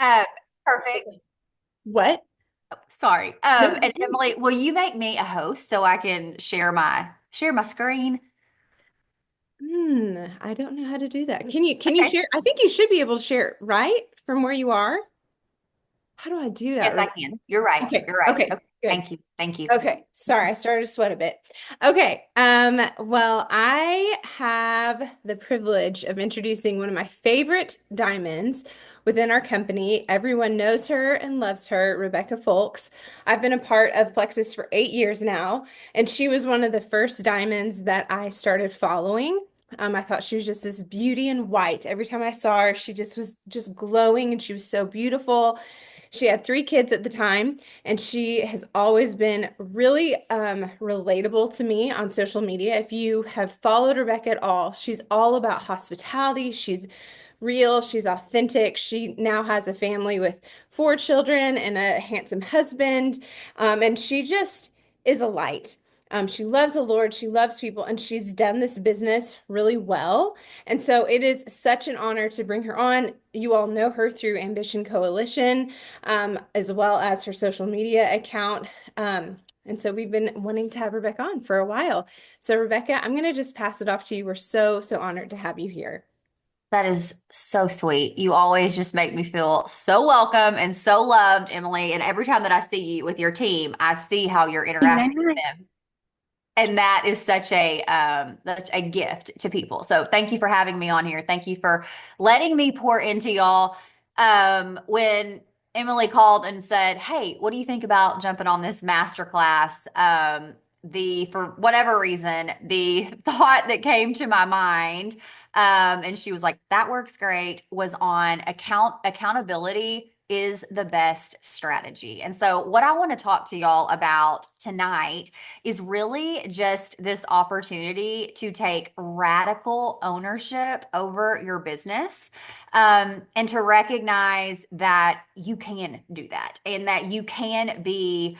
Uh, Perfect. What? Sorry. No. And Emily, will you make me a host so I can share my screen? I don't know how to do that. Can you Okay. share? I think you should be able to share, right? From where you are? How do I do that, Yes, I Rebecca? can. You're right. Okay, You're right. okay, Okay. good. Thank you. Thank you. Okay, sorry, I started to sweat a bit. Okay, well, I have the privilege of introducing one of my favorite diamonds within our company. Everyone knows her and loves her, Rebekah Fowlkes. I've been a part of Plexus for 8 years now, and she was one of the first diamonds that I started following. I thought she was just this beauty in white. Every time I saw her, she just was just glowing and she was so beautiful. She had 3 kids at the time, and she has always been really relatable to me on social media. If you have followed Rebecca at all, she's all about hospitality. She's real, she's authentic. She now has a family with 4 children and a handsome husband. And she just is a light. She loves the Lord, she loves people, and she's done this business really well. And so it is such an honor to bring her on. You all know her through Ambition Coalition, as well as her social media account. And so we've been wanting to have Rebecca on for a while. So, Rebecca, I'm going to just pass it off to you. We're so, so honored to have you here. That is so sweet. You always just make me feel so welcome and so loved, Emily. And every time that I see you with your team, I see how you're interacting with Amen. them. And that is such a gift to people. So thank you for having me on here. Thank you for letting me pour into y'all. When Emily called and said, "Hey, what do you think about jumping on this masterclass?" The for whatever reason, the thought that came to my mind, and she was like, "That works great," was on accountability is the best strategy. And so, what I want to talk to y'all about tonight is really just this opportunity to take radical ownership over your business, and to recognize that you can do that and that you can be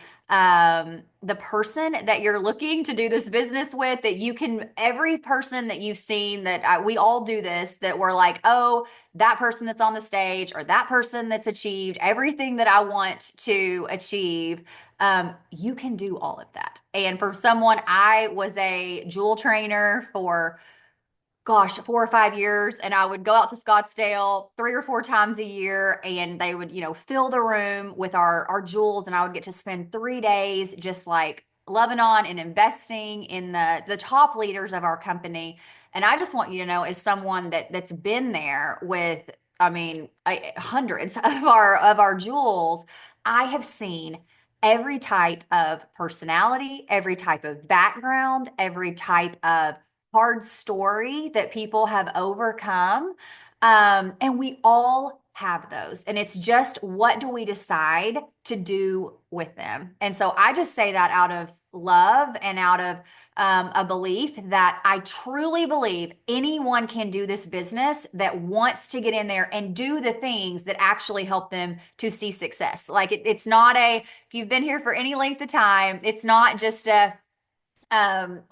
the person that you're looking to do this business with, that you can, every person that you've seen that we all do this, that we're like, oh, that person that's on the stage or that person that's achieved everything that I want to achieve, you can do all of that. And for someone, I was a jewel trainer for, gosh, 4 or 5 years, and I would go out to Scottsdale 3 or 4 times a year, and they would, fill the room with our jewels, and I would get to spend 3 days just like loving on and investing in the top leaders of our company. And I just want you to know, as someone that's been there with, I mean, hundreds of our jewels, I have seen every type of personality, every type of background, every type of hard story that people have overcome. And we all have those. And it's just, what do we decide to do with them? And so I just say that out of love and out of a belief that I truly believe anyone can do this business that wants to get in there and do the things that actually help them to see success. Like it's not if you've been here for any length of time, it's not just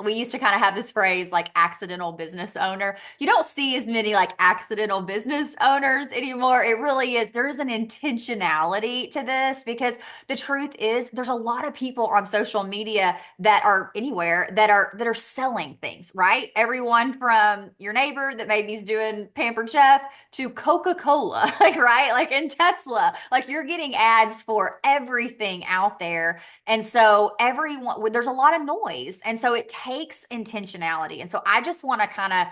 we used to kind of have this phrase like accidental business owner. You don't see as many like accidental business owners anymore. It really is. There's an intentionality to this, because the truth is there's a lot of people on social media that are anywhere that are selling things, right? Everyone from your neighbor that maybe is doing Pampered Chef to Coca-Cola, like right? Like in Tesla. Like you're getting ads for everything out there, and so everyone, there's a lot of noise. And so it takes intentionality. And so I just want to kind of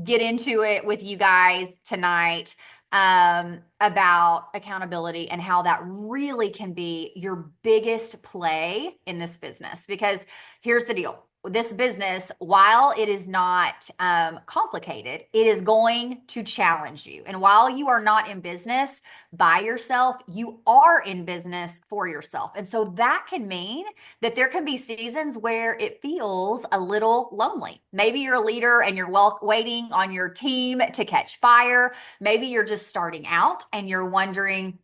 get into it with you guys tonight, about accountability and how that really can be your biggest play in this business. Because here's the deal. This business, while it is not complicated, it is going to challenge you. And while you are not in business by yourself, you are in business for yourself. And so that can mean that there can be seasons where it feels a little lonely. Maybe you're a leader and you're waiting on your team to catch fire. Maybe you're just starting out and you're wondering,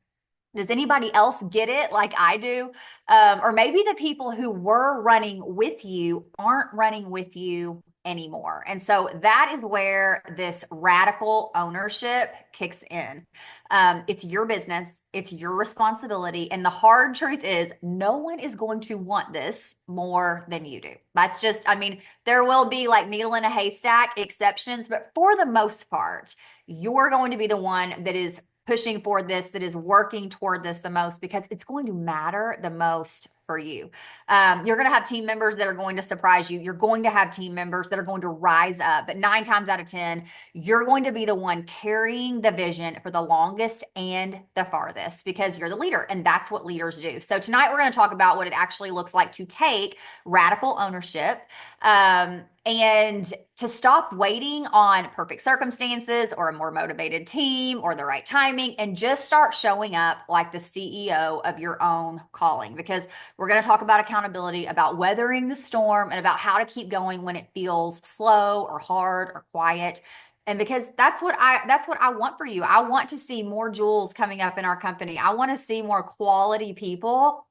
does anybody else get it like I do? Or maybe the people who were running with you aren't running with you anymore. And so that is where this radical ownership kicks in. It's your business, it's your responsibility. And the hard truth is, no one is going to want this more than you do. That's just, I mean, there will be like needle in a haystack exceptions, but for the most part, you're going to be the one that is pushing for this, that is working toward this the most, because it's going to matter the most for you. You're going to have team members that are going to surprise you. You're going to have team members that are going to rise up. But 9 times out of 10, you're going to be the one carrying the vision for the longest and the farthest because you're the leader. And that's what leaders do. So tonight we're going to talk about what it actually looks like to take radical ownership. And to stop waiting on perfect circumstances or a more motivated team or the right timing and just start showing up like the CEO of your own calling. Because we're going to talk about accountability, about weathering the storm, and about how to keep going when it feels slow or hard or quiet. And because that's what I want for you. I want to see more jewels coming up in our company. I want to see more quality people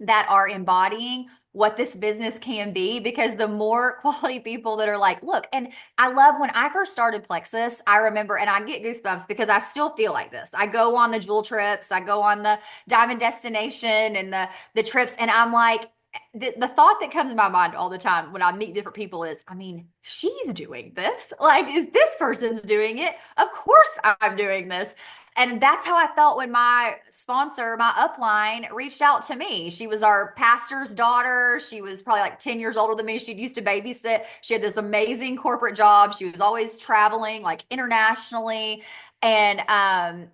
that are embodying what this business can be, because the more quality people that are like, look, and I love when I first started Plexus, I remember, and I get goosebumps because I still feel like this. I go on the jewel trips, I go on the diamond destination and the trips, and I'm like, the thought that comes to my mind all the time when I meet different people is, I mean, she's doing this. Like, is this person's doing it? Of course I'm doing this. And that's how I felt when my sponsor, my upline, reached out to me. She was our pastor's daughter. She was probably like 10 years older than me. She'd used to babysit. She had this amazing corporate job. She was always traveling like internationally. And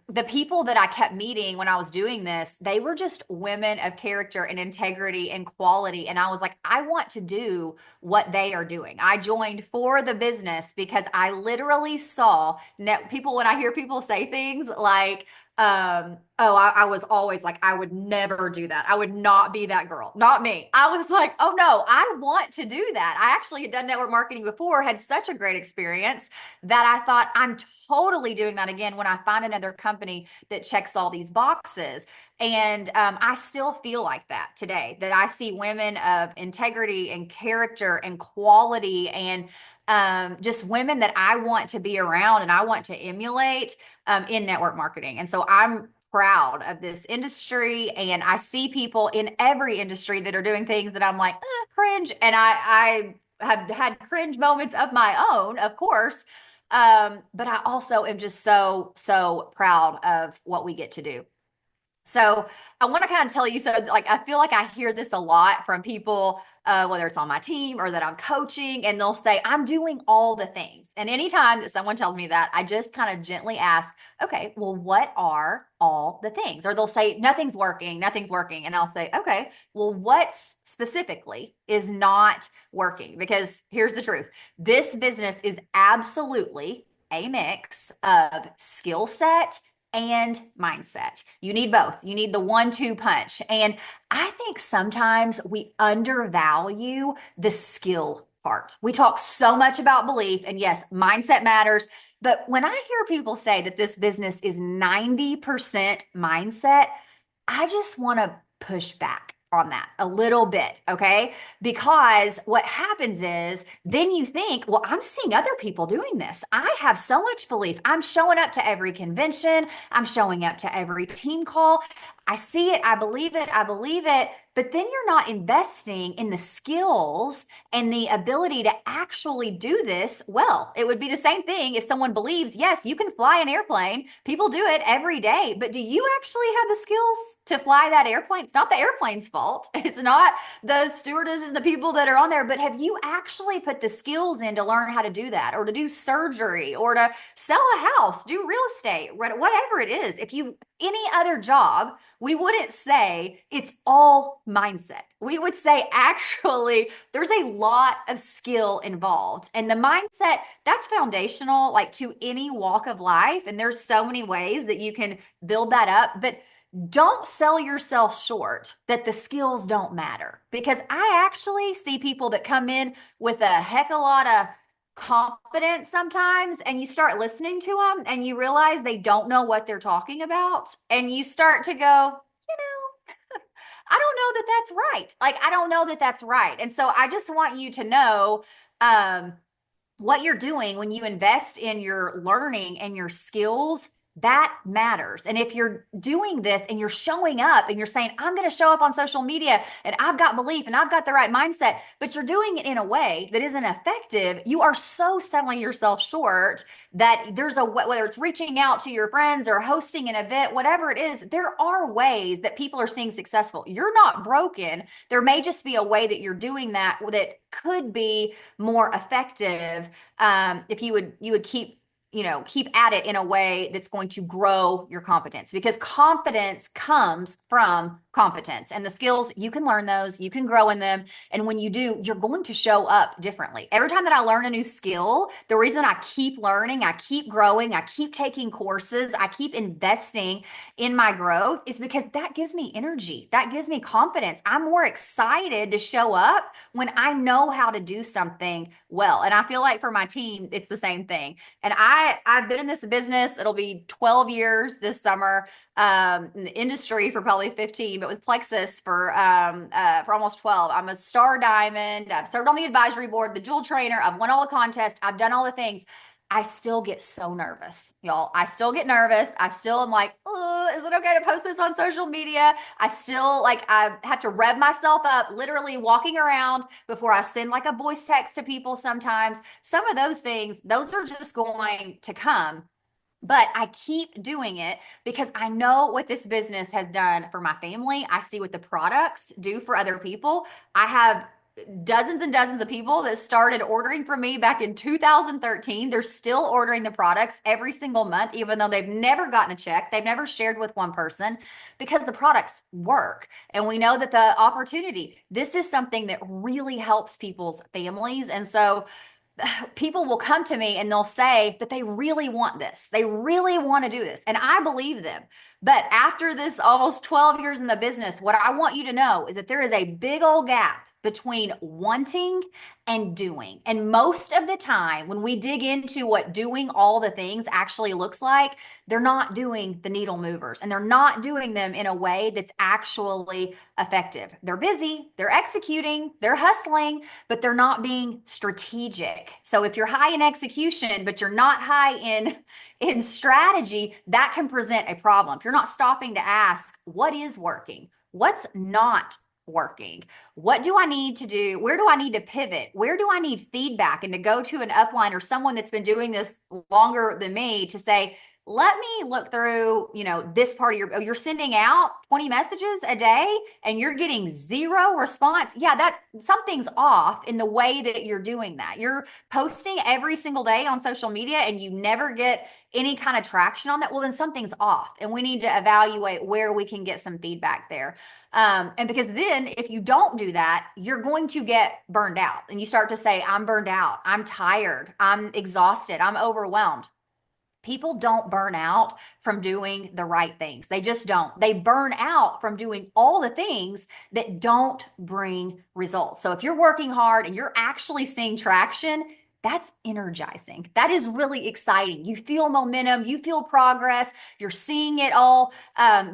the people that I kept meeting when I was doing this, they were just women of character and integrity and quality. And I was like, I want to do what they are doing. I joined for the business because I literally saw people, when I hear people say things like, I was always like, I would never do that. I would not be that girl. Not me. I was like, oh no, I want to do that. I actually had done network marketing before, had such a great experience that I thought I'm totally doing that again when I find another company that checks all these boxes. And I still feel like that today, that I see women of integrity and character and quality and just women that I want to be around and I want to emulate in network marketing. And so I'm proud of this industry, and I see people in every industry that are doing things that I'm like, cringe. And I have had cringe moments of my own, of course. But I also am just so proud of what we get to do. So I want to kind of tell you, so like I feel like I hear this a lot from people, whether it's on my team or that I'm coaching, and they'll say, I'm doing all the things. And anytime that someone tells me that, I just kind of gently ask, okay, well, what are all the things? Or they'll say, nothing's working, nothing's working. And I'll say, okay, well, what specifically is not working? Because here's the truth. This business is absolutely a mix of skill set and mindset. You need both. You need the 1-2 punch. And I think sometimes we undervalue the skill part. We talk so much about belief, and yes, mindset matters. But when I hear people say that this business is 90% mindset, I just want to push back on that a little bit, okay? Because what happens is then you think, well, I'm seeing other people doing this. I have so much belief. I'm showing up to every convention, I'm showing up to every team call. I see it, I believe it, I believe it. But then you're not investing in the skills and the ability to actually do this well. It would be the same thing if someone believes, yes, you can fly an airplane. People do it every day. But do you actually have the skills to fly that airplane? It's not the airplane's fault. It's not the stewardesses and the people that are on there. But have you actually put the skills in to learn how to do that, or to do surgery, or to sell a house, do real estate, whatever it is? If you any other job, we wouldn't say it's all mindset. We would say actually there's a lot of skill involved. And the mindset, that's foundational like to any walk of life. And there's so many ways that you can build that up, but don't sell yourself short that the skills don't matter, because I actually see people that come in with a heck of a lot of confidence sometimes, and you start listening to them and you realize they don't know what they're talking about, and you start to go, I don't know that that's right. Like, I don't know that that's right. And so I just want you to know, what you're doing when you invest in your learning and your skills, that matters. And if you're doing this and you're showing up and you're saying, I'm going to show up on social media and I've got belief and I've got the right mindset, but you're doing it in a way that isn't effective, you are so selling yourself short that there's a, whether it's reaching out to your friends or hosting an event, whatever it is, there are ways that people are seeing successful. You're not broken. There may just be a way that you're doing that that could be more effective, if you would keep at it in a way that's going to grow your competence, because competence comes from competence, and the skills, you can learn those, you can grow in them, and when you do, you're going to show up differently. Every time that I learn a new skill, the reason I keep learning, I keep growing, I keep taking courses, I keep investing in my growth, is because that gives me energy, that gives me confidence. I'm more excited to show up when I know how to do something well. And I feel like for my team, it's the same thing. And I've been in this business, it'll be 12 years this summer, in the industry for probably 15, but with Plexus for almost 12. I'm a star diamond. I've served on the advisory board, the jewel trainer. I've won all the contests. I've done all the things. I still get so nervous, y'all. I still get nervous. I still am like, oh, is it okay to post this on social media? I still like, I have to rev myself up, literally walking around before I send like a voice text to people sometimes. Some of those things, those are just going to come. But I keep doing it because I know what this business has done for my family. I see what the products do for other people. I have dozens and dozens of people that started ordering from me back in 2013. They're still ordering the products every single month, even though they've never gotten a check. They've never shared with one person, because the products work. And we know that the opportunity, this is something that really helps people's families. And so people will come to me and they'll say that they really want this. They really want to do this. And I believe them. But after this almost 12 years in the business, what I want you to know is that there is a big old gap between wanting and doing. And most of the time, when we dig into what doing all the things actually looks like, they're not doing the needle movers, and they're not doing them in a way that's actually effective. They're busy, they're executing, they're hustling, but they're not being strategic. So if you're high in execution, but you're not high in strategy, that can present a problem. If you're not stopping to ask, what is working? What's not working? What do I need to do? Where do I need to pivot? Where do I need feedback? And to go to an upline or someone that's been doing this longer than me to say, let me look through, this part of you're sending out 20 messages a day and you're getting zero response. Yeah, that something's off in the way that you're doing that. You're posting every single day on social media and you never get any kind of traction on that. Well, then something's off, and we need to evaluate where we can get some feedback there. And because then if you don't do that, you're going to get burned out, and you start to say, I'm burned out, I'm tired, I'm exhausted, I'm overwhelmed. People don't burn out from doing the right things. They just don't. They burn out from doing all the things that don't bring results. So if you're working hard and you're actually seeing traction, that's energizing. That is really exciting. You feel momentum, you feel progress, you're seeing it all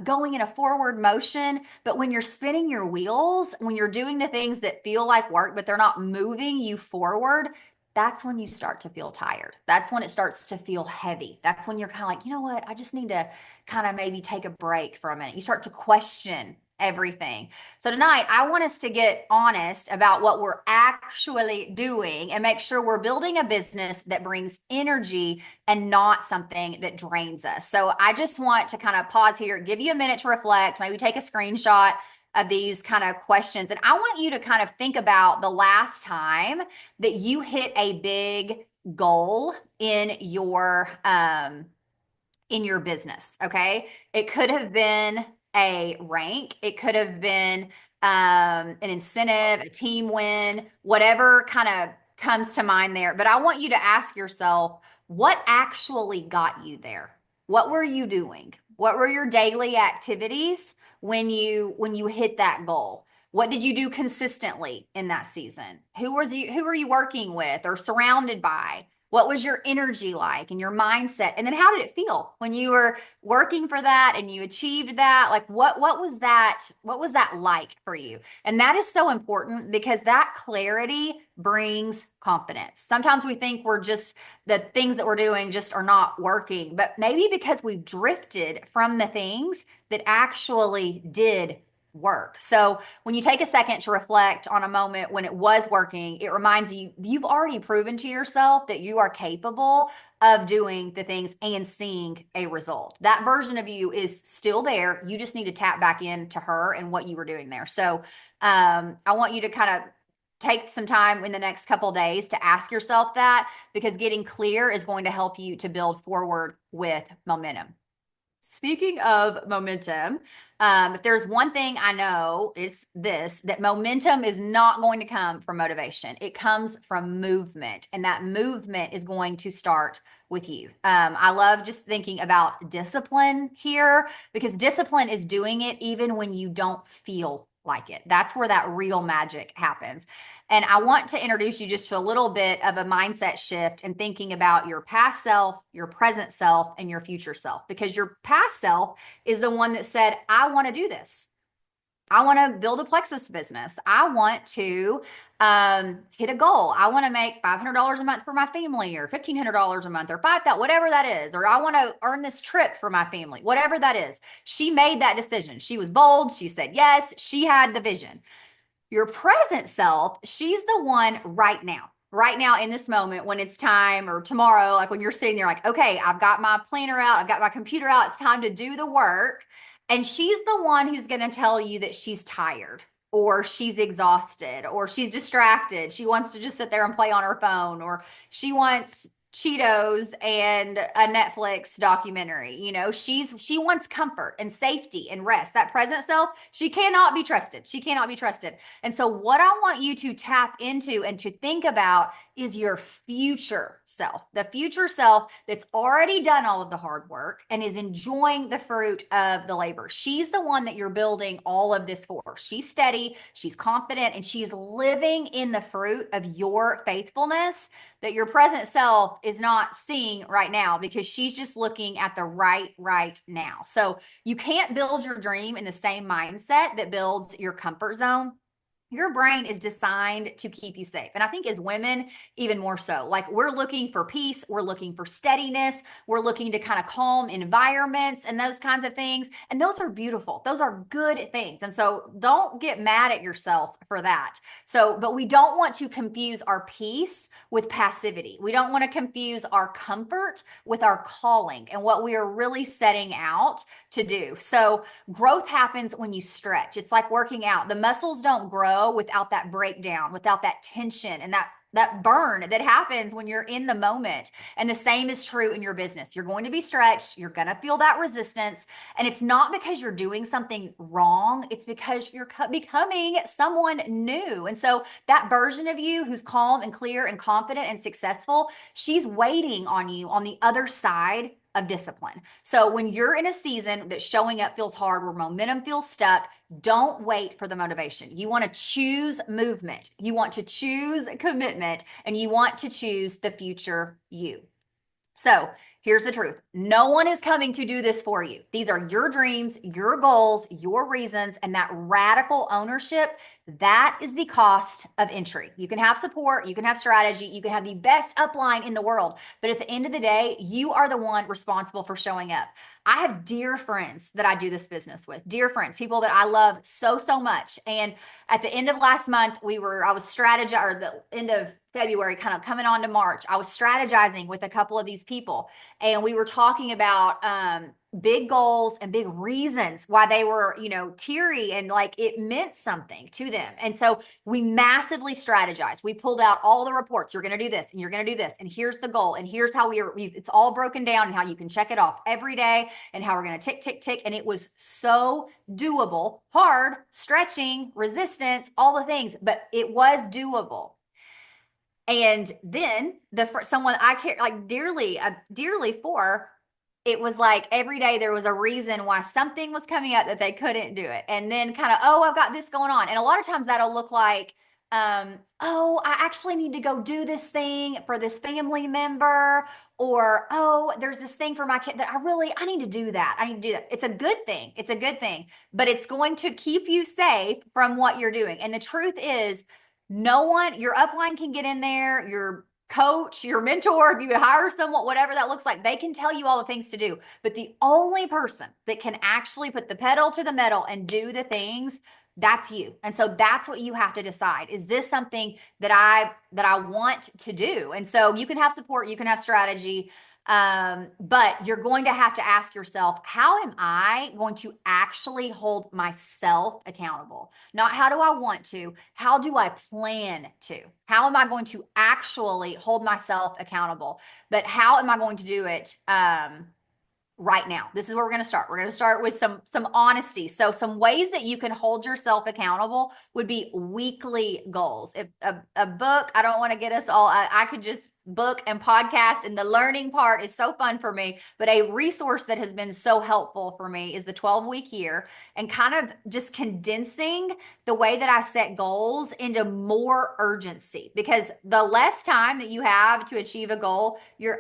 going in a forward motion. But when you're spinning your wheels, when you're doing the things that feel like work, but they're not moving you forward, that's when you start to feel tired. That's when it starts to feel heavy. That's when you're kind of like, you know what? I just need to kind of maybe take a break for a minute. You start to question everything. So tonight, I want us to get honest about what we're actually doing and make sure we're building a business that brings energy and not something that drains us. So I just want to kind of pause here, give you a minute to reflect, maybe take a screenshot of these kind of questions. And I want you to kind of think about the last time that you hit a big goal in your business. Okay. It could have been a rank. It could have been an incentive, a team win, whatever kind of comes to mind there. But I want you to ask yourself, what actually got you there? What were you doing? What were your daily activities when you hit that goal? What did you do consistently in that season? Who were you working with or surrounded by? What was your energy like and your mindset? And then how did it feel when you were working for that and you achieved that? Like what was that like for you? And that is so important because that clarity brings confidence. Sometimes we think we're just the things that we're doing just are not working, but maybe because we've drifted from the things that actually did work. So when you take a second to reflect on a moment when it was working, it reminds you you've already proven to yourself that you are capable of doing the things and seeing a result. That version of you is still there. You just need to tap back into her and what you were doing there. So I want you to kind of take some time in the next couple of days to ask yourself that, because getting clear is going to help you to build forward with momentum. Speaking of momentum, if there's one thing I know, it's this, that momentum is not going to come from motivation. It comes from movement, and that movement is going to start with you. I love just thinking about discipline here, because discipline is doing it even when you don't feel like it. That's where that real magic happens. And I want to introduce you just to a little bit of a mindset shift and thinking about your past self, your present self, and your future self. Because your past self is the one that said, I want to do this. I want to build a plexus business. I want to hit a goal. I want to make $500 a month for my family, or $1,500 a month, or 5,000, whatever that is. Or I want to earn this trip for my family, whatever that is. She made that decision. She was bold. She said yes. She had the vision. Your present self, she's the one right now in this moment when it's time, or tomorrow, like when you're sitting there, like, okay, I've got my planner out, I've got my computer out, it's time to do the work. And she's the one who's going to tell you that she's tired, or she's exhausted, or she's distracted. She wants to just sit there and play on her phone, or she wants Cheetos and a Netflix documentary. You know, she wants comfort and safety and rest. That present self, she cannot be trusted. She cannot be trusted. And so what I want you to tap into and to think about is your future self, the future self that's already done all of the hard work and is enjoying the fruit of the labor. She's the one that you're building all of this for. She's steady, she's confident, and she's living in the fruit of your faithfulness that your present self is not seeing right now, because she's just looking at the right now. So you can't build your dream in the same mindset that builds your comfort zone. Your brain is designed to keep you safe. And I think as women, even more so, like we're looking for peace, we're looking for steadiness, we're looking to kind of calm environments and those kinds of things. And those are beautiful. Those are good things. And so don't get mad at yourself for that. So, but we don't want to confuse our peace with passivity. We don't want to confuse our comfort with our calling and what we are really setting out to do. So growth happens when you stretch. It's like working out. The muscles don't grow without that breakdown, without that tension and that burn that happens when you're in the moment. And the same is true in your business. You're going to be stretched. You're going to feel that resistance. And it's not because you're doing something wrong. It's because you're becoming someone new. And so that version of you who's calm and clear and confident and successful, she's waiting on you on the other side of discipline. So when you're in a season that showing up feels hard, where momentum feels stuck, don't wait for the motivation. You want to choose movement. You want to choose commitment, and you want to choose the future you. So here's the truth. No one is coming to do this for you. These are your dreams, your goals, your reasons, and that radical ownership, that is the cost of entry. You can have support, you can have strategy, you can have the best upline in the world, but at the end of the day, you are the one responsible for showing up. I have dear friends that I do this business with, dear friends, people that I love so much. And at the end of last month, I was strategizing, or the end of February, kind of coming on to March, I was strategizing with a couple of these people, and we were talking about big goals and big reasons why they were, teary, and like it meant something to them. And so we massively strategized. We pulled out all the reports. You're going to do this, and you're going to do this, and here's the goal, and here's how it's all broken down, and how you can check it off every day, and how we're going to tick. And it was so doable, hard, stretching, resistance, all the things, but it was doable. And then someone I care like dearly for, it was like every day there was a reason why something was coming up that they couldn't do it. And then kind of, oh, I've got this going on. And a lot of times that'll look like oh, I actually need to go do this thing for this family member, or oh, there's this thing for my kid that I need to do that. I need to do that. It's a good thing. It's a good thing, but it's going to keep you safe from what you're doing. And the truth is, no one, your upline can get in there, your coach, your mentor, if you would hire someone, whatever that looks like, they can tell you all the things to do. But the only person that can actually put the pedal to the metal and do the things, that's you. And so that's what you have to decide. Is this something that I want to do? And so you can have support, you can have strategy, but you're going to have to ask yourself, how am I going to actually hold myself accountable? Not how do I want to, how do I plan to? How am I going to actually hold myself accountable? But how am I going to do it? Right now, this is where we're going to start. We're going to start with some honesty. So some ways that you can hold yourself accountable would be weekly goals. If a book, I don't want to get us all, I could just book and podcast, and the learning part is so fun for me, but a resource that has been so helpful for me is the 12-week year, and kind of just condensing the way that I set goals into more urgency, because the less time that you have to achieve a goal, you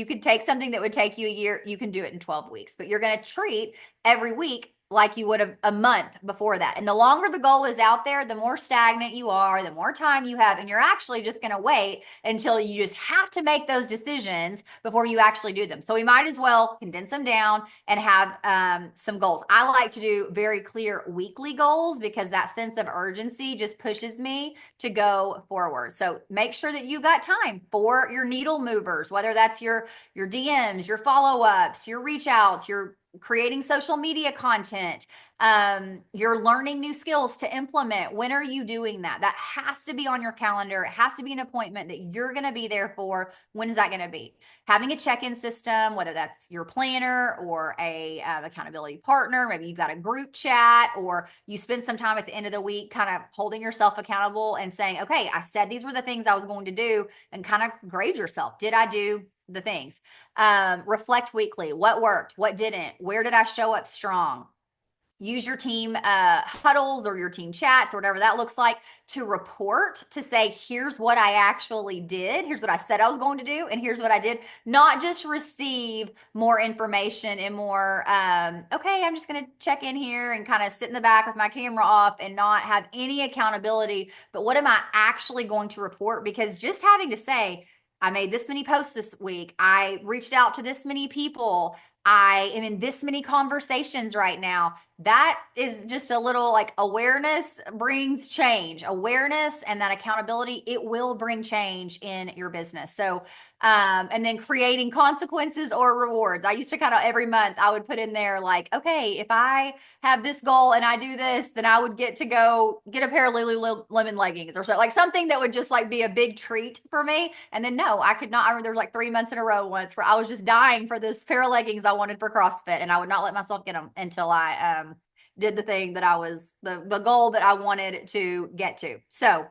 could take something that would take you a year, you can do it in 12 weeks, but you're going to treat every week like you would have a month before that. And the longer the goal is out there, the more stagnant you are, the more time you have, and you're actually just going to wait until you just have to make those decisions before you actually do them. So we might as well condense them down and have some goals. I like to do very clear weekly goals because that sense of urgency just pushes me to go forward. So make sure that you got time for your needle movers, whether that's your DMs, your follow-ups, your reach outs, your creating social media content, you're learning new skills to implement. When are you doing that? That has to be on your calendar. It has to be an appointment that you're going to be there for. When is that going to be? Having a check-in system, whether that's your planner or a accountability partner, maybe you've got a group chat, or you spend some time at the end of the week kind of holding yourself accountable and saying, okay, I said these were the things I was going to do, and kind of grade yourself. Did I do the things? Reflect weekly. What worked? What didn't? Where did I show up strong? Use your team huddles or your team chats or whatever that looks like to report, to say, here's what I actually did. Here's what I said I was going to do. And here's what I did. Not just receive more information and more, okay, I'm just going to check in here and kind of sit in the back with my camera off and not have any accountability. But what am I actually going to report? Because just having to say, I made this many posts this week, I reached out to this many people, I am in this many conversations right now. That is just a little, like, awareness brings change. Awareness and that accountability, it will bring change in your business. So, and then creating consequences or rewards. I used to kind of every month I would put in there like, okay, if I have this goal and I do this, then I would get to go get a pair of Lululemon leggings or so, like something that would just like be a big treat for me. And then no, I could not. I remember there was like 3 months in a row once where I was just dying for this pair of leggings I wanted for CrossFit, and I would not let myself get them until I did the thing that I was the goal that I wanted to get to. So,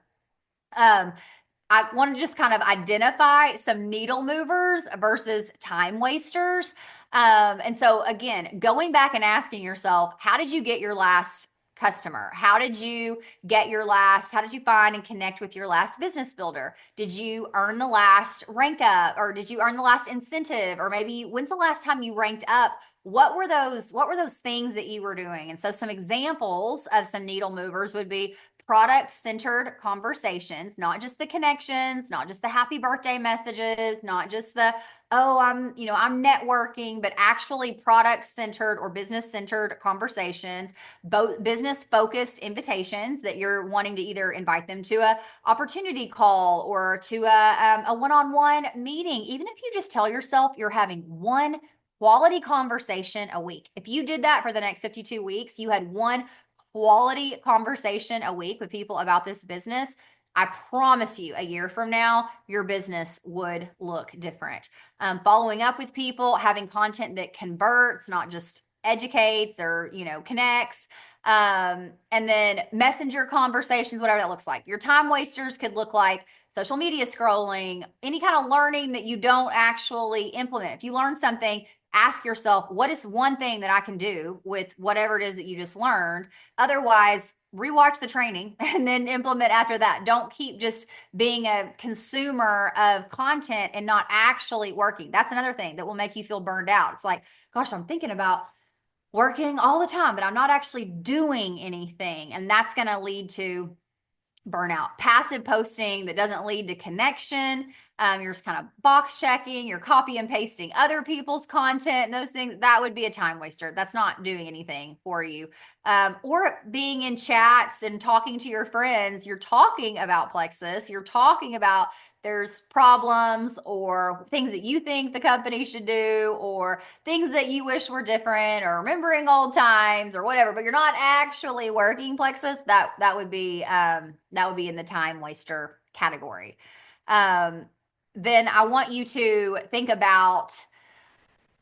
I want to just kind of identify some needle movers versus time wasters. And so again, going back and asking yourself, how did you get your last customer? How did you find and connect with your last business builder? Did you earn the last rank up, or did you earn the last incentive? Or maybe when's the last time you ranked up? What were those things that you were doing? And so some examples of some needle movers would be product-centered conversations, not just the connections, not just the happy birthday messages, not just the, oh, I'm networking, but actually product-centered or business-centered conversations, both business-focused invitations that you're wanting to either invite them to a opportunity call or to a one-on-one meeting. Even if you just tell yourself you're having one quality conversation a week. If you did that for the next 52 weeks, you had one quality conversation a week with people about this business, I promise you a year from now, your business would look different. Following up with people, having content that converts, not just educates or, connects. And then messenger conversations, whatever that looks like. Your time wasters could look like social media scrolling, any kind of learning that you don't actually implement. If you learn something, ask yourself, what is one thing that I can do with whatever it is that you just learned? Otherwise, rewatch the training and then implement after that. Don't keep just being a consumer of content and not actually working. That's another thing that will make you feel burned out. It's like, gosh, I'm thinking about working all the time, but I'm not actually doing anything. And that's going to lead to burnout. Passive posting that doesn't lead to connection. You're just kind of box checking, you're copy and pasting other people's content and those things. That would be a time waster. That's not doing anything for you. Or being in chats and talking to your friends, you're talking about Plexus, you're talking about there's problems or things that you think the company should do or things that you wish were different or remembering old times or whatever, but you're not actually working Plexus. That would be in the time waster category. Then I want you to think about,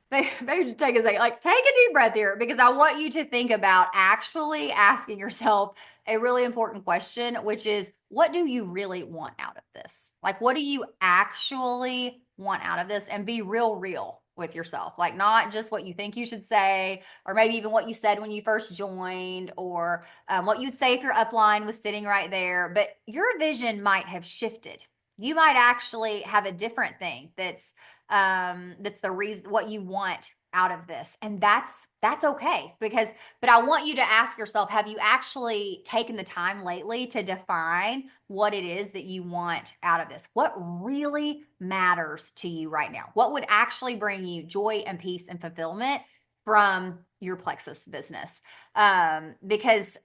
maybe just take a second, like take a deep breath here, because I want you to think about actually asking yourself a really important question, which is, what do you really want out of this? Like, what do you actually want out of this? And be real with yourself. Like, not just what you think you should say, or maybe even what you said when you first joined, or what you'd say if your upline was sitting right there. But your vision might have shifted. You might actually have a different thing that's the reason what you want out of this, and that's okay. But I want you to ask yourself, have you actually taken the time lately to define what it is that you want out of this? What really matters to you right now? What would actually bring you joy and peace and fulfillment from your Plexus business? Because,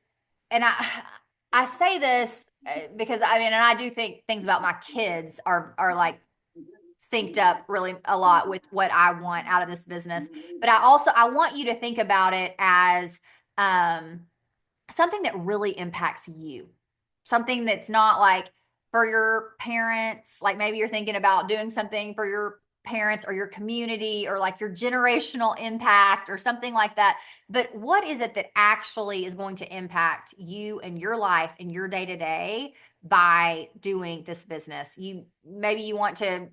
and I say this because I mean, and I do think things about my kids are like synced up really a lot with what I want out of this business. But I want you to think about it as something that really impacts you. Something that's not like for your parents, like maybe you're thinking about doing something for your parents or your community or like your generational impact or something like that. But what is it that actually is going to impact you and your life and your day to day by doing this business? Maybe you want to,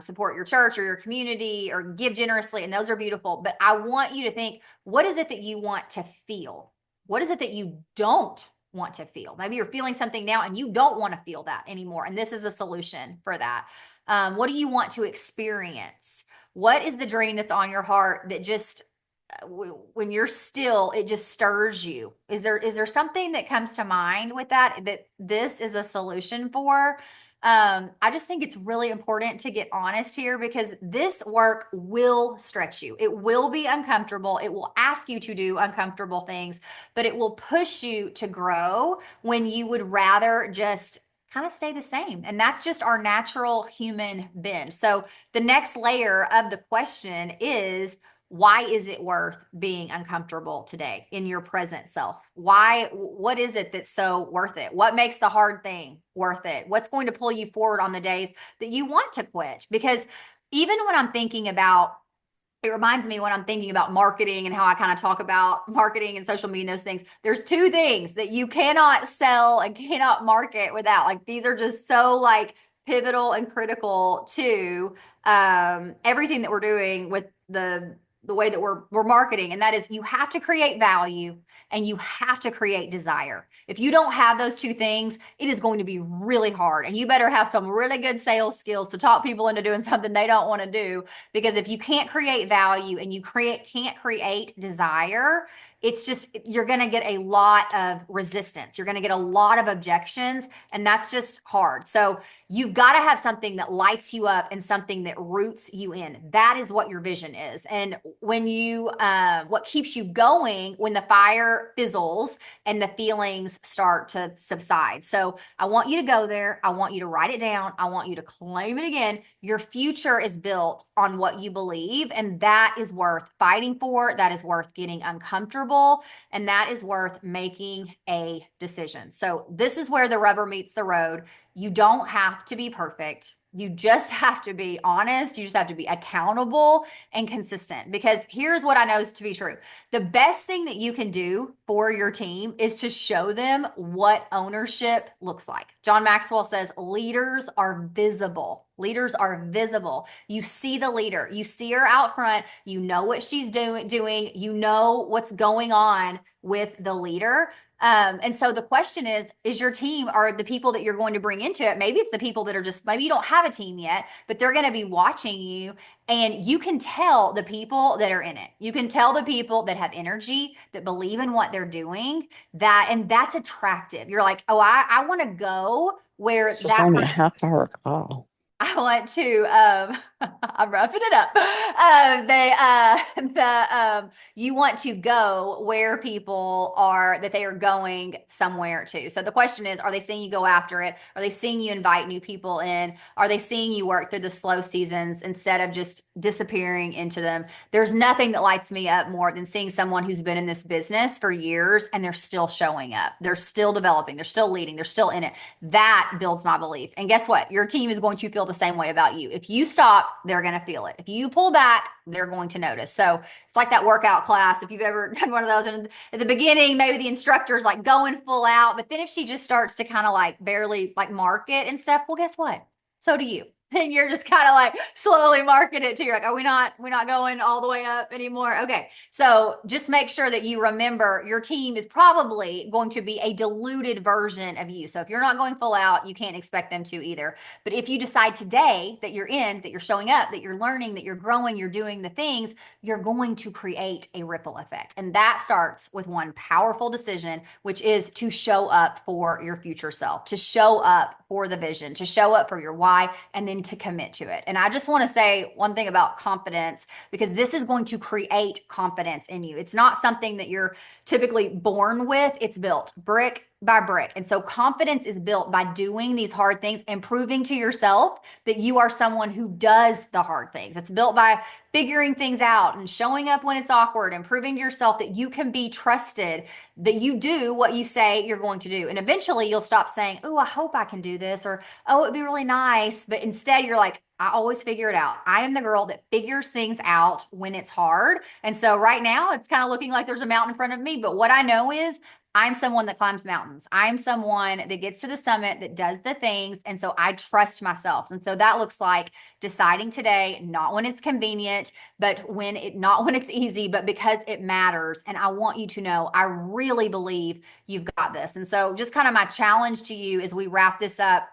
support your church or your community or give generously, and those are beautiful. But I want you to think, what is it that you want to feel? What is it that you don't want to feel? Maybe you're feeling something now and you don't want to feel that anymore. And this is a solution for that. What do you want to experience? What is the dream that's on your heart that just, when you're still, it just stirs you? Is there something that comes to mind with that this is a solution for? I just think it's really important to get honest here, because this work will stretch you. It will be uncomfortable. It will ask you to do uncomfortable things, but it will push you to grow when you would rather just kind of stay the same. And that's just our natural human bend. So the next layer of the question is, why is it worth being uncomfortable today in your present self? What is it that's so worth it? What makes the hard thing worth it? What's going to pull you forward on the days that you want to quit? Because even when I'm thinking about, it reminds me when I'm thinking about marketing and how I kind of talk about marketing and social media and those things, there's two things that you cannot sell and cannot market without. Like, these are just so like pivotal and critical to everything that we're doing with the way that we're marketing. And that is, you have to create value and you have to create desire. If you don't have those two things, it is going to be really hard. And you better have some really good sales skills to talk people into doing something they don't want to do. Because if you can't create value and you can't create desire, it's just, you're going to get a lot of resistance. You're going to get a lot of objections, and that's just hard. So you've got to have something that lights you up and something that roots you in. That is what your vision is. And when what keeps you going when the fire fizzles and the feelings start to subside. So I want you to go there. I want you to write it down. I want you to claim it again. Your future is built on what you believe, and that is worth fighting for. That is worth getting uncomfortable. And that is worth making a decision. So this is where the rubber meets the road. You don't have to be perfect. You just have to be honest. You just have to be accountable and consistent, because here's what I know is to be true. The best thing that you can do for your team is to show them what ownership looks like. John Maxwell says leaders are visible. Leaders are visible. You see the leader. You see her out front. You know what she's doing. You know what's going on with the leader. And so the question is your team, are the people that you're going to bring into it? Maybe it's the people that are just, maybe you don't have a team yet, but they're going to be watching you, and you can tell the people that are in it. You can tell the people that have energy, that believe in what they're doing, and that's attractive. You're like, oh, I want to go where This was that only a half-hour call. I want to I'm roughing it up. You want to go where people are, that they are going somewhere to. So the question is, are they seeing you go after it? Are they seeing you invite new people in? Are they seeing you work through the slow seasons instead of just disappearing into them? There's nothing that lights me up more than seeing someone who's been in this business for years and they're still showing up. They're still developing, they're still leading, they're still in it. That builds my belief. And guess what? Your team is going to feel the same way about you. If you stop, they're going to feel it. If you pull back, they're going to notice. So it's like that workout class. If you've ever done one of those, and at the beginning, maybe the instructor's like going full out, but then if she just starts to kind of like barely like mark it and stuff, well, guess what? So do you. Then you're just kind of like slowly marking it to, you're like, are we're not going all the way up anymore? Okay. So just make sure that you remember your team is probably going to be a diluted version of you. So if you're not going full out, you can't expect them to either. But if you decide today that you're in, that you're showing up, that you're learning, that you're growing, you're doing the things, you're going to create a ripple effect. And that starts with one powerful decision, which is to show up for your future self, to show up for the vision, to show up for your why, and then to commit to it. And I just want to say one thing about confidence, because this is going to create confidence in you. It's not something that you're typically born with. It's built brick by brick. And so confidence is built by doing these hard things and proving to yourself that you are someone who does the hard things. It's built by figuring things out and showing up when it's awkward and proving to yourself that you can be trusted, that you do what you say you're going to do. And eventually you'll stop saying, oh, I hope I can do this, or, oh, it'd be really nice. But instead you're like, I always figure it out. I am the girl that figures things out when it's hard. And so right now it's kind of looking like there's a mountain in front of me. But what I know is I'm someone that climbs mountains. I'm someone that gets to the summit, that does the things. And so I trust myself. And so that looks like deciding today, not when it's convenient, but not when it's easy, but because it matters. And I want you to know, I really believe you've got this. And so just kind of my challenge to you as we wrap this up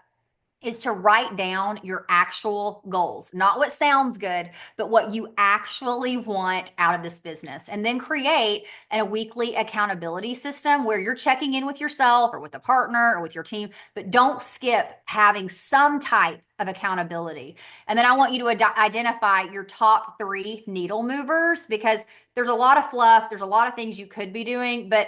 is to write down your actual goals, not what sounds good, but what you actually want out of this business. And then create a weekly accountability system where you're checking in with yourself or with a partner or with your team, but don't skip having some type of accountability. And then I want you to identify your top 3 needle movers, because there's a lot of fluff, there's a lot of things you could be doing, but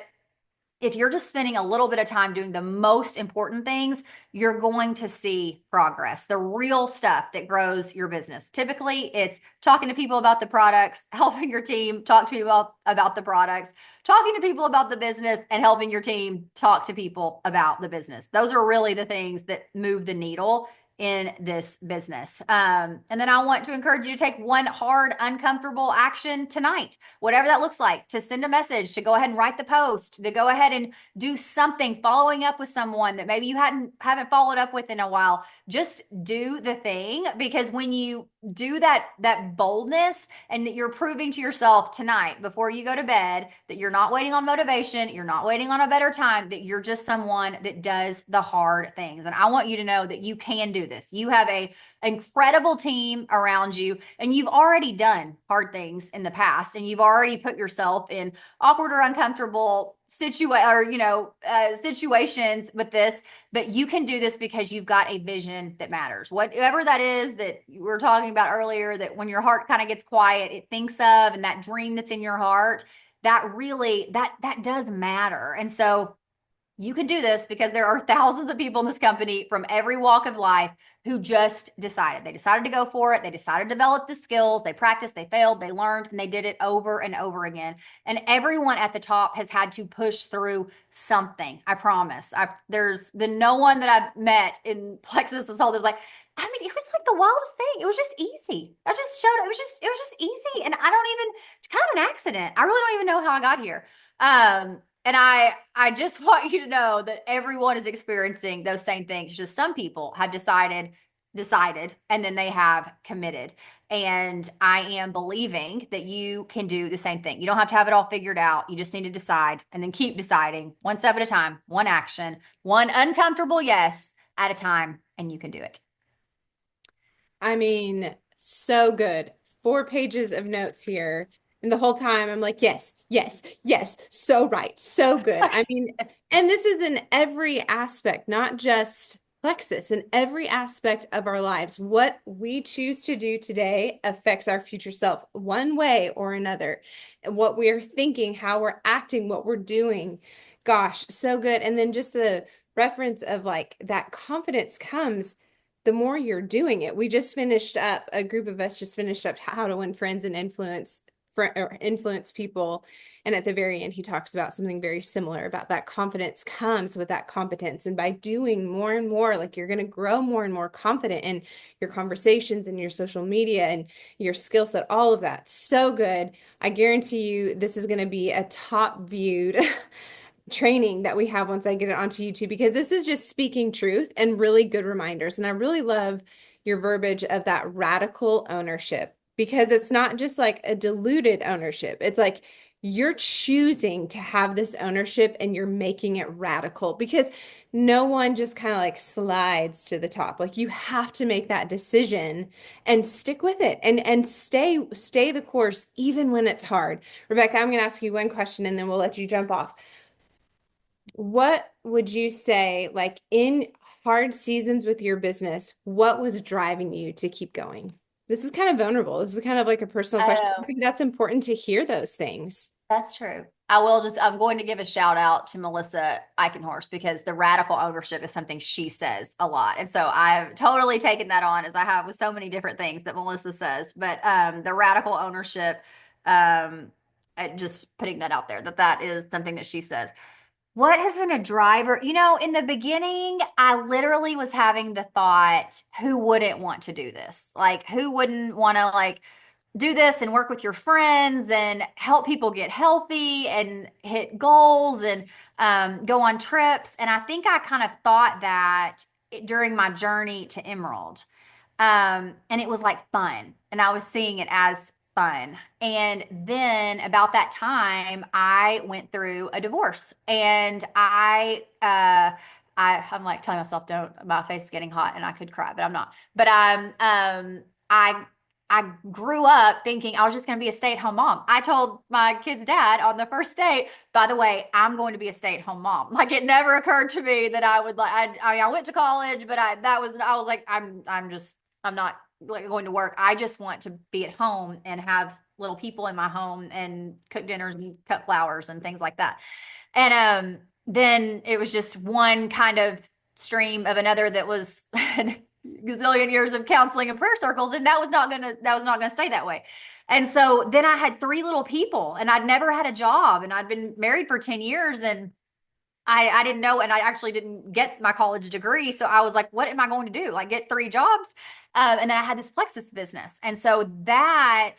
if you're just spending a little bit of time doing the most important things, you're going to see progress, the real stuff that grows your business. Typically, it's talking to people about the products, helping your team talk to people about the products, talking to people about the business, and helping your team talk to people about the business. Those are really the things that move the needle in this business. And then I want to encourage you to take one hard, uncomfortable action tonight, whatever that looks like, to send a message, to go ahead and write the post, to go ahead and do something, following up with someone that maybe you haven't followed up with in a while. Just do the thing, because when you do that boldness, and that you're proving to yourself tonight before you go to bed that you're not waiting on motivation, you're not waiting on a better time, that you're just someone that does the hard things. And I want you to know that you can do this. You have a incredible team around you, and you've already done hard things in the past, and you've already put yourself in awkward or uncomfortable situations with this, but you can do this because you've got a vision that matters. Whatever that is that you were talking about earlier, that when your heart kind of gets quiet, it thinks of, and that dream that's in your heart, that really, that does matter. And so you can do this because there are thousands of people in this company from every walk of life who just decided. They decided to go for it. They decided to develop the skills. They practiced, they failed, they learned, and they did it over and over again. And everyone at the top has had to push through something. I promise. There's been no one that I've met in Plexus this whole, there's like, I mean, it was like the wildest thing. It was just easy. I just showed up. It was just easy. And I don't even, it's kind of an accident. I really don't even know how I got here. And I just want you to know that everyone is experiencing those same things. Just some people have decided, and then they have committed. And I am believing that you can do the same thing. You don't have to have it all figured out. You just need to decide and then keep deciding one step at a time, one action, one uncomfortable yes at a time, and you can do it. I mean, so good. 4 pages of notes here. And the whole time I'm like, yes, yes, yes, so right, so good. I mean, and this is in every aspect, not just Plexus, in every aspect of our lives. What we choose to do today affects our future self one way or another. And what we are thinking, how we're acting, what we're doing. Gosh, so good. And then just the reference of like that confidence comes the more you're doing it. We just finished up, a group of us just finished up How to Win Friends and influence people. And at the very end, he talks about something very similar about that confidence comes with that competence. And by doing more and more, like you're going to grow more and more confident in your conversations and your social media and your skill set, all of that. So good. I guarantee you this is going to be a top viewed training that we have once I get it onto YouTube, because this is just speaking truth and really good reminders. And I really love your verbiage of that radical ownership, because it's not just like a diluted ownership. It's like you're choosing to have this ownership and you're making it radical, because no one just kind of like slides to the top. Like you have to make that decision and stick with it and stay the course even when it's hard. Rebekah, I'm going to ask you one question and then we'll let you jump off. What would you say, like in hard seasons with your business, what was driving you to keep going? This is kind of vulnerable. This is kind of like a personal question. I think that's important to hear those things. That's true. I'm going to give a shout out to Melissa Eichenhorst because the radical ownership is something she says a lot. And so I've totally taken that on, as I have with so many different things that Melissa says. But the radical ownership, just putting that out there, that is something that she says. What has been a driver? In the beginning, I literally was having the thought, who wouldn't want to do this? Like, who wouldn't want to like do this and work with your friends and help people get healthy and hit goals and go on trips? And I think I kind of thought that during my journey to Emerald. And it was like fun. And I was seeing it as fun. And then about that time, I went through a divorce and I'm like telling myself, don't, my face is getting hot and I could cry, but I'm not. But I grew up thinking I was just going to be a stay-at-home mom. I told my kid's dad on the first date, by the way, I'm going to be a stay-at-home mom. Like it never occurred to me that I would like, I mean, I went to college, but I was like, I'm not like going to work. I just want to be at home and have little people in my home and cook dinners and cut flowers and things like that. And then it was just one kind of stream of another that was gazillion years of counseling and prayer circles, and that was not gonna stay that way. And so then I had three little people, and I'd never had a job, and I'd been married for 10 years, and I didn't know, and I actually didn't get my college degree. So I was like, what am I going to do? Like get three jobs? And then I had this Plexus business. And so that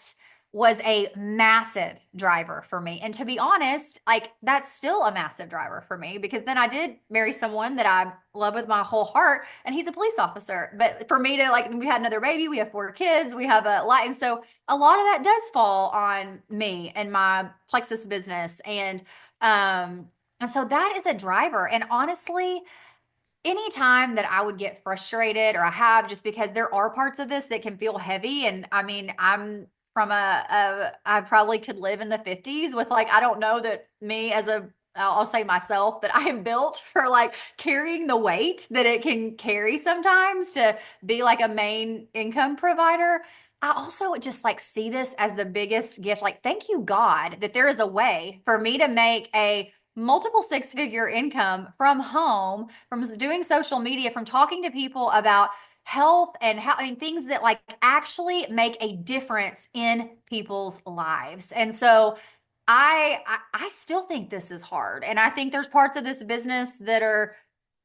was a massive driver for me. And to be honest, like that's still a massive driver for me, because then I did marry someone that I love with my whole heart, and he's a police officer. But for me to like, we had another baby, we have 4 kids, we have a lot. And so a lot of that does fall on me and my Plexus business. And so that is a driver. And honestly, anytime that I would get frustrated, or I have, just because there are parts of this that can feel heavy. And I mean, I'm from I probably could live in the 50s with like, I don't know that me as I'll say myself, that I am built for like carrying the weight that it can carry sometimes to be like a main income provider. I also just like see this as the biggest gift. Like, thank you, God, that there is a way for me to make a multiple six-figure income from home, from doing social media, from talking to people about health and how, I mean, things that like actually make a difference in people's lives. And so I still think this is hard. And I think there's parts of this business that are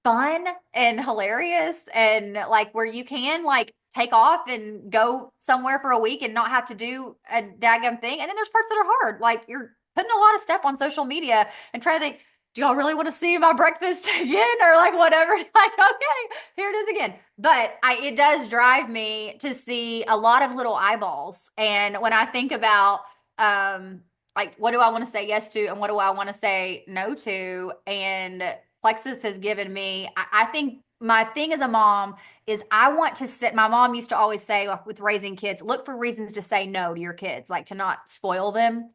fun and hilarious and like where you can like take off and go somewhere for a week and not have to do a daggum thing. And then there's parts that are hard. Like you're putting a lot of stuff on social media and trying to think, do y'all really want to see my breakfast again or like whatever? Like, okay, here it is again. But it does drive me to see a lot of little eyeballs. And when I think about like what do I want to say yes to and what do I want to say no to? And Plexus has given me, I think my thing as a mom is I want to sit, my mom used to always say, like with raising kids, look for reasons to say no to your kids, like to not spoil them.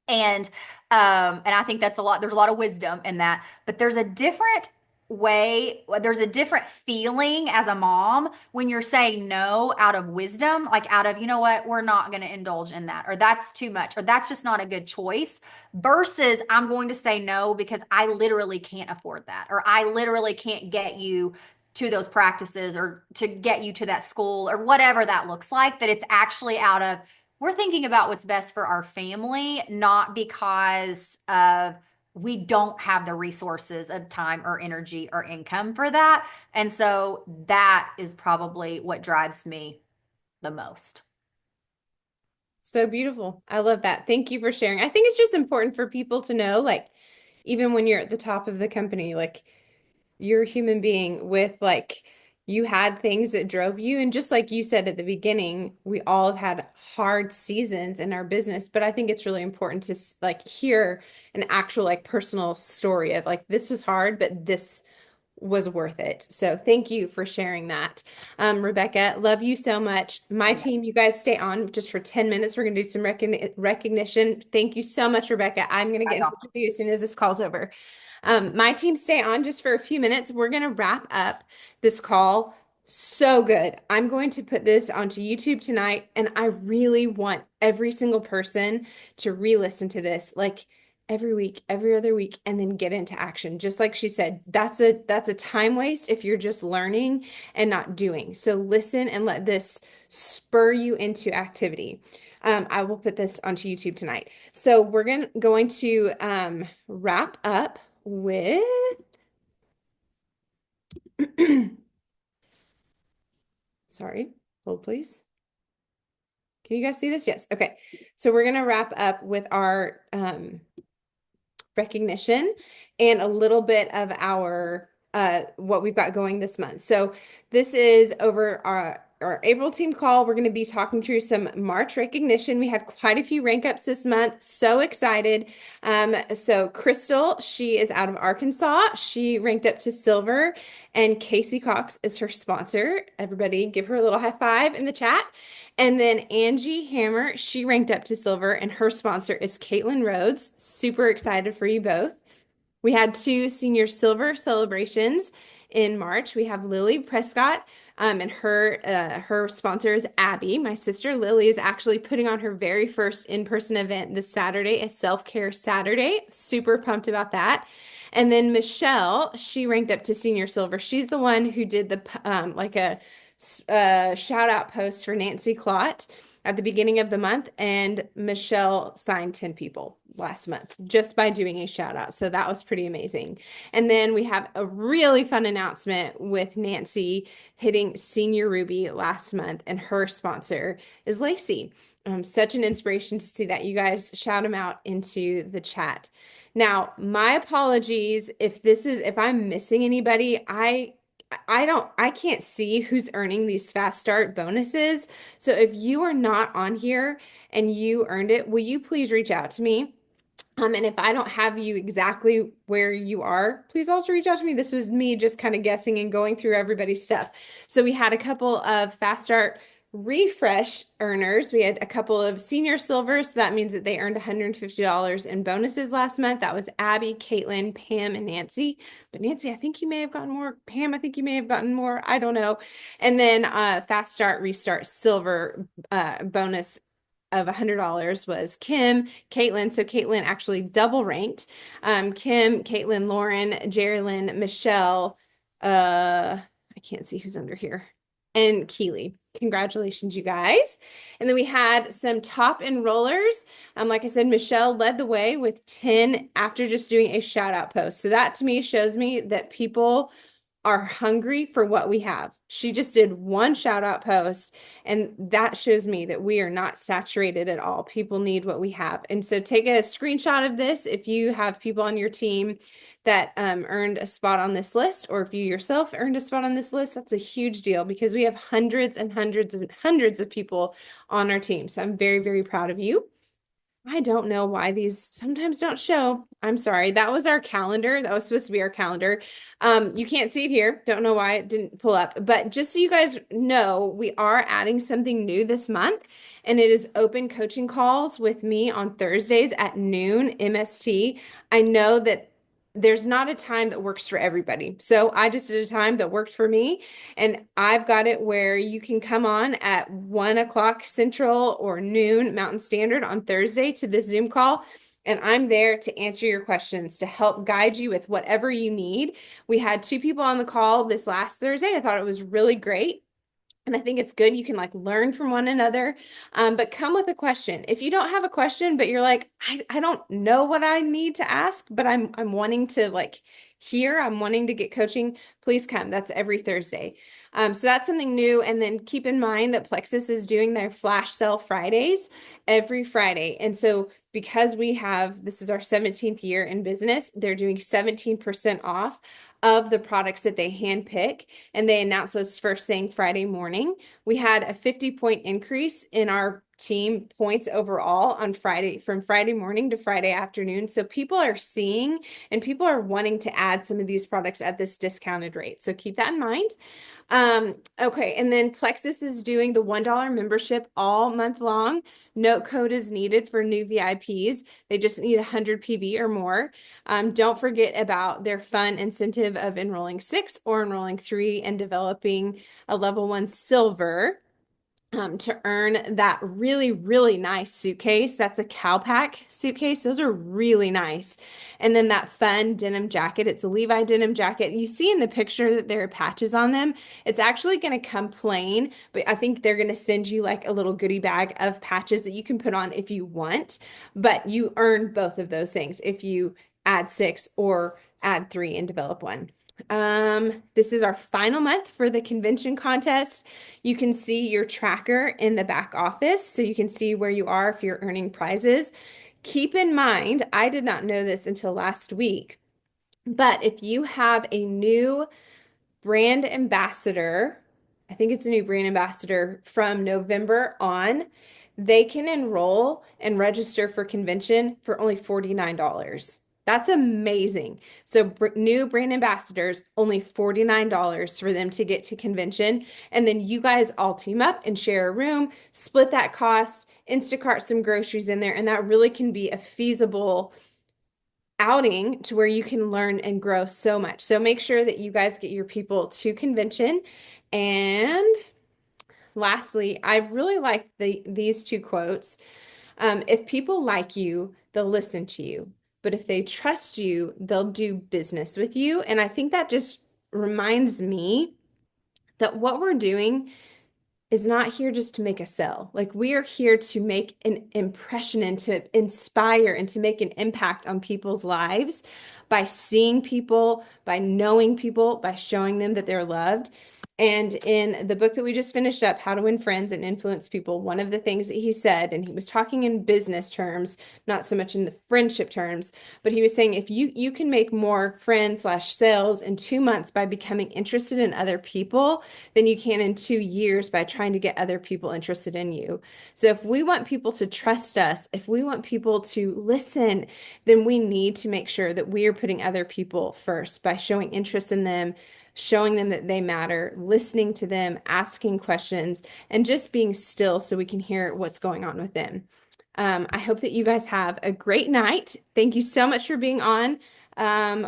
And and I think that's a lot, there's a lot of wisdom in that, but there's a different way, there's a different feeling as a mom when you're saying no out of wisdom, like out of, you know what, we're not going to indulge in that, or that's too much, or that's just not a good choice, versus I'm going to say no because I literally can't afford that, or I literally can't get you to those practices or to get you to that school or whatever that looks like, that it's actually out of we're thinking about what's best for our family, not because of we don't have the resources of time or energy or income for that. And so that is probably what drives me the most. So beautiful. I love that. Thank you for sharing. I think it's just important for people to know, like, even when you're at the top of the company, like, you're a human being with, like, you had things that drove you. And just like you said at the beginning, we all have had hard seasons in our business. But I think it's really important to, like, hear an actual, like, personal story of, like, this was hard, but this was worth it. So thank you for sharing that. Rebekah, love you so much. My Yeah. team, you guys stay on just for 10 minutes. We're going to do some recognition. Thank you so much, Rebekah. I'm going to All get right, in y'all. touch with you as soon as this call's over. My team, stay on just for a few minutes. We're going to wrap up this call. So good. I'm going to put this onto YouTube tonight, and I really want every single person to re-listen to this. Like, every week, every other week, and then get into action. Just like she said, that's a time waste if you're just learning and not doing. So listen and let this spur you into activity. I will put this onto YouTube tonight. So we're going to wrap up with sorry, hold please. Can you guys see this? Yes. Okay. So we're going to wrap up with our recognition and a little bit of our what we've got going this month. So this is over our April team call. We're going to be talking through some March recognition. We had quite a few rank ups this month. So excited. So Crystal, she is out of Arkansas. She ranked up to silver, and Casey Cox is her sponsor. Everybody give her a little high five in the chat. And then Angie Hammer, she ranked up to silver, and her sponsor is Caitlin Rhodes. Super excited for you both. We had two senior silver celebrations in March. We have Lily Prescott, and her sponsor is Abby. My sister Lily is actually putting on her very first in-person event this Saturday, a self-care Saturday. Super pumped about that. And then Michelle, she ranked up to senior silver. She's the one who did the like a shout out post for Nancy Clott at the beginning of the month, and Michelle signed 10 people last month just by doing a shout out. So that was pretty amazing. And then we have a really fun announcement with Nancy hitting Senior Ruby last month, and her sponsor is Lacey. Such an inspiration to see that. You guys shout them out into the chat. Now, my apologies if I'm missing anybody. I can't see who's earning these fast start bonuses. So if you are not on here and you earned it, will you please reach out to me? And if I don't have you exactly where you are, please also reach out to me. This was me just kind of guessing and going through everybody's stuff. So we had a couple of fast start refresh earners. We had a couple of senior silver, so that means that they earned $150 in bonuses last month. That was Abby, Caitlin, Pam, and Nancy. But Nancy, I think you may have gotten more. Pam, I think you may have gotten more. I don't know. And then fast start restart silver bonus of $100 was Kim, Caitlin. So Caitlin actually double ranked. Kim, Caitlin, Lauren, Jerilyn, Michelle. I can't see who's under here. And Keely. Congratulations, you guys. And then we had some top enrollers. Like I said, Michelle led the way with 10 after just doing a shout out post. So that to me shows me that people are hungry for what we have. She just did one shout out post, and that shows me that we are not saturated at all. People need what we have. And so take a screenshot of this if you have people on your team that earned a spot on this list, or if you yourself earned a spot on this list. That's a huge deal because we have hundreds and hundreds and hundreds of people on our team. So I'm very, very proud of you. I don't know why these sometimes don't show. I'm sorry. That was our calendar. That was supposed to be our calendar. You can't see it here. Don't know why it didn't pull up. But just so you guys know, we are adding something new this month, and it is open coaching calls with me on Thursdays at noon MST. I know that there's not a time that works for everybody. So I just did a time that worked for me. And I've got it where you can come on at 1 o'clock Central or noon Mountain Standard on Thursday to this Zoom call. And I'm there to answer your questions, to help guide you with whatever you need. We had 2 people on the call this last Thursday. I thought it was really great. And I think it's good. You can like learn from one another, but come with a question. If you don't have a question, but you're like, I don't know what I need to ask, but I'm wanting to like hear, I'm wanting to get coaching, please come. That's every Thursday. So that's something new. And then keep in mind that Plexus is doing their flash sale Fridays every Friday. And so because this is our 17th year in business, they're doing 17% off of the products that they handpick, and they announce those first thing Friday morning. We had a 50-point increase in our team points overall on Friday, from Friday morning to Friday afternoon. So people are seeing and people are wanting to add some of these products at this discounted rate. So keep that in mind. Okay, and then Plexus is doing the $1 membership all month long. No code is needed for new VIPs. They just need 100 PV or more. Don't forget about their fun incentive of enrolling 6 or enrolling 3 and developing a level 1 silver. To earn that really, really nice suitcase. That's a Cowpack suitcase. Those are really nice. And then that fun denim jacket. It's a Levi denim jacket. You see in the picture that there are patches on them. It's actually going to come plain, but I think they're going to send you like a little goodie bag of patches that you can put on if you want. But you earn both of those things if you add 6 or add 3 and develop 1. This is our final month for the convention contest. You can see your tracker in the back office, so you can see where you are if you're earning prizes. Keep in mind, I did not know this until last week, but if you have a new brand ambassador, I think it's a new brand ambassador from November on, they can enroll and register for convention for only $49. That's amazing. So new brand ambassadors, only $49 for them to get to convention. And then you guys all team up and share a room, split that cost, Instacart some groceries in there, and that really can be a feasible outing to where you can learn and grow so much. So make sure that you guys get your people to convention. And lastly, I really like these 2 quotes. If people like you, they'll listen to you. But if they trust you, they'll do business with you. And I think that just reminds me that what we're doing is not here just to make a sell. Like we are here to make an impression and to inspire and to make an impact on people's lives by seeing people, by knowing people, by showing them that they're loved. And in the book that we just finished up, How to Win Friends and Influence People, one of the things that he said, and he was talking in business terms, not so much in the friendship terms, but he was saying if you can make more friends slash sales in 2 months by becoming interested in other people than you can in 2 years by trying to get other people interested in you. So if we want people to trust us, if we want people to listen, then we need to make sure that we are putting other people first by showing interest in them, showing them that they matter, listening to them, asking questions, and just being still so we can hear what's going on with them. I hope that you guys have a great night. Thank you so much for being on.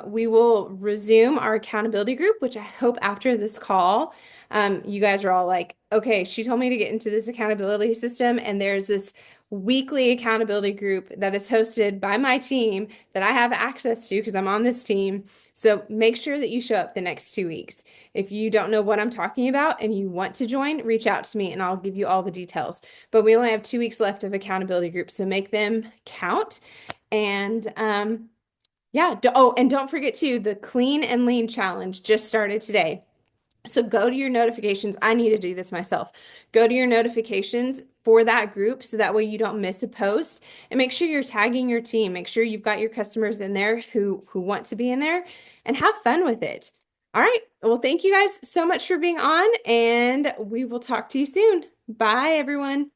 We will resume our accountability group, which I hope after this call, you guys are all like, okay, she told me to get into this accountability system, and there's this weekly accountability group that is hosted by my team that I have access to because I'm on this team. So make sure that you show up the next 2 weeks. If you don't know what I'm talking about and you want to join, reach out to me and I'll give you all the details. But we only have 2 weeks left of accountability groups, so make them count. And Yeah. Oh, and don't forget too, the Clean and Lean Challenge just started today. So go to your notifications. I need to do this myself. Go to your notifications for that group so that way you don't miss a post, and make sure you're tagging your team. Make sure you've got your customers in there who want to be in there, and have fun with it. All right. Well, thank you guys so much for being on, and we will talk to you soon. Bye, everyone.